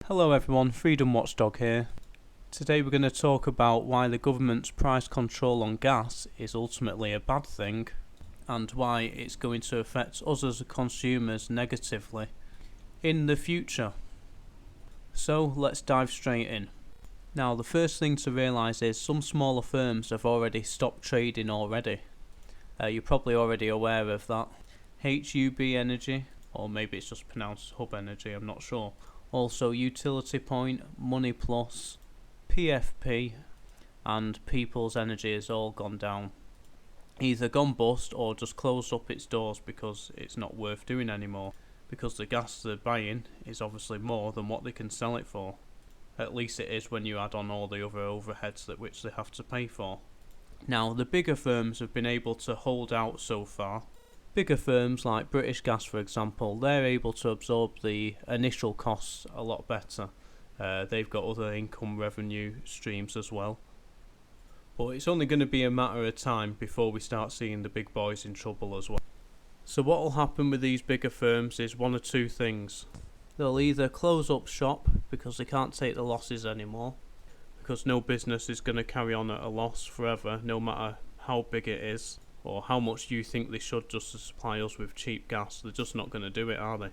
Hello everyone, Freedom Watchdog here. Today we're going to talk about why the government's price control on gas is ultimately a bad thing and why it's going to affect us as consumers negatively in the future. So let's dive straight in. Now the first thing to realise is some smaller firms have already stopped trading already. You're probably already aware of that. HUB Energy, or maybe it's just pronounced Hub Energy, I'm not sure. Also Utility Point, Money Plus, PFP and People's Energy has all gone down. Either gone bust or just closed up its doors because it's not worth doing anymore, because the gas they're buying is obviously more than what they can sell it for. At least it is when you add on all the other overheads that which they have to pay for. Now the bigger firms have been able to hold out so far. Bigger firms like British Gas, for example, they're able to absorb the initial costs a lot better. They've got other income revenue streams as well. But it's only going to be a matter of time before we start seeing the big boys in trouble as well. So what will happen with these bigger firms is one of two things. They'll either close up shop because they can't take the losses anymore, because no business is going to carry on at a loss forever, no matter how big it is, or how much you think they should just to supply us with cheap gas. They're just not going to do it, are they?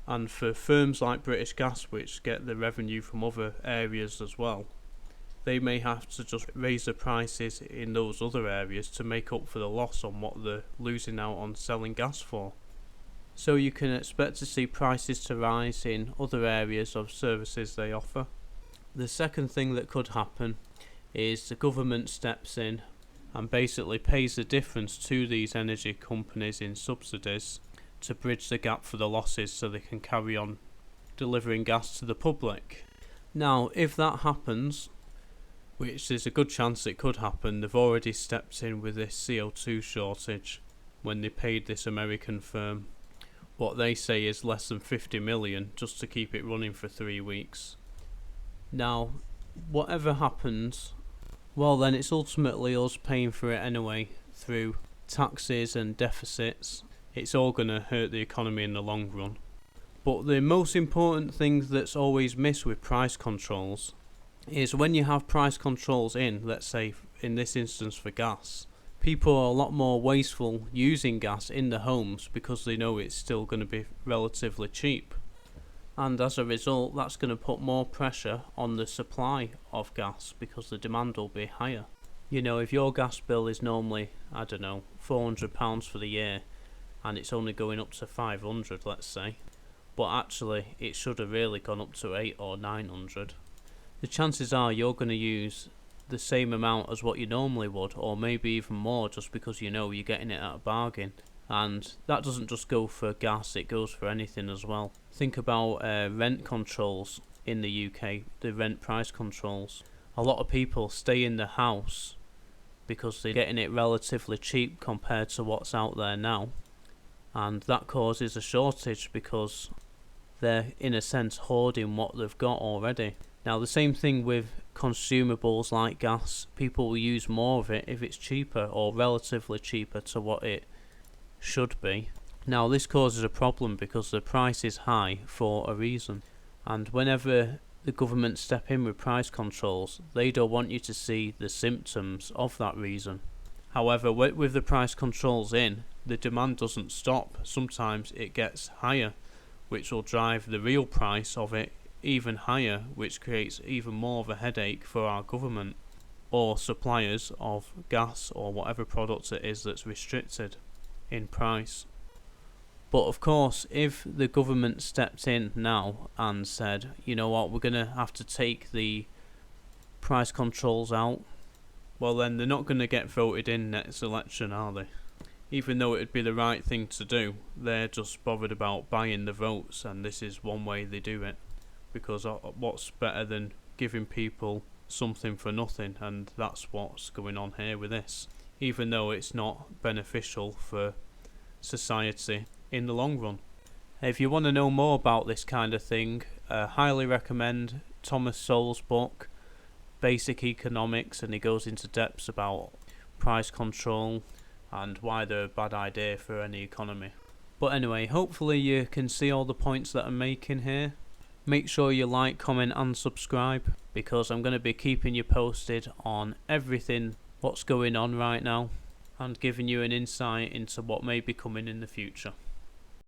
And for firms like British Gas, which get the revenue from other areas as well, they may have to just raise the prices in those other areas to make up for the loss on what they're losing out on selling gas for. So you can expect to see prices to rise in other areas of services they offer. The second thing that could happen is the government steps in and basically pays the difference to these energy companies in subsidies to bridge the gap for the losses so they can carry on delivering gas to the public. Now, if that happens, which there's a good chance it could happen, they've already stepped in with this CO2 shortage when they paid this American firm what they say is less than 50 million just to keep it running for 3 weeks. Now, whatever happens, well then it's ultimately us paying for it anyway through taxes and deficits. It's all going to hurt the economy in the long run. But the most important thing that's always missed with price controls is when you have price controls in, let's say in this instance for gas, people are a lot more wasteful using gas in the homes because they know it's still going to be relatively cheap. And as a result, that's going to put more pressure on the supply of gas because the demand will be higher. You know, if your gas bill is normally, I don't know, £400 for the year and it's only going up to 500, let's say, but actually it should have really gone up to 800 or 900, the chances are you're going to use the same amount as what you normally would, or maybe even more, just because you know you're getting it at a bargain. And that doesn't just go for gas, it goes for anything as well. Think about rent controls in the UK, the rent price controls. A lot of people stay in the house because they're getting it relatively cheap compared to what's out there now. And that causes a shortage because they're in a sense hoarding what they've got already. Now the same thing with consumables like gas. People will use more of it if it's cheaper or relatively cheaper to what it should be. Now this causes a problem because the price is high for a reason, and whenever the government step in with price controls, they don't want you to see the symptoms of that reason. However, with the price controls in, the demand doesn't stop. Sometimes it gets higher, which will drive the real price of it even higher, which creates even more of a headache for our government or suppliers of gas or whatever product it is that's restricted in price. But of course, if the government stepped in now and said, you know what, we're going to have to take the price controls out, well then they're not going to get voted in next election, are they? Even though it'd be the right thing to do, they're just bothered about buying the votes, and this is one way they do it. Because what's better than giving people something for nothing, and that's what's going on here with this, even though it's not beneficial for society in the long run. If you want to know more about this kind of thing, I highly recommend Thomas Sowell's book Basic Economics, and he goes into depths about price control and why they're a bad idea for any economy. But anyway, hopefully you can see all the points that I'm making here. Make sure you like, comment and subscribe, because I'm going to be keeping you posted on everything what's going on right now and giving you an insight into what may be coming in the future.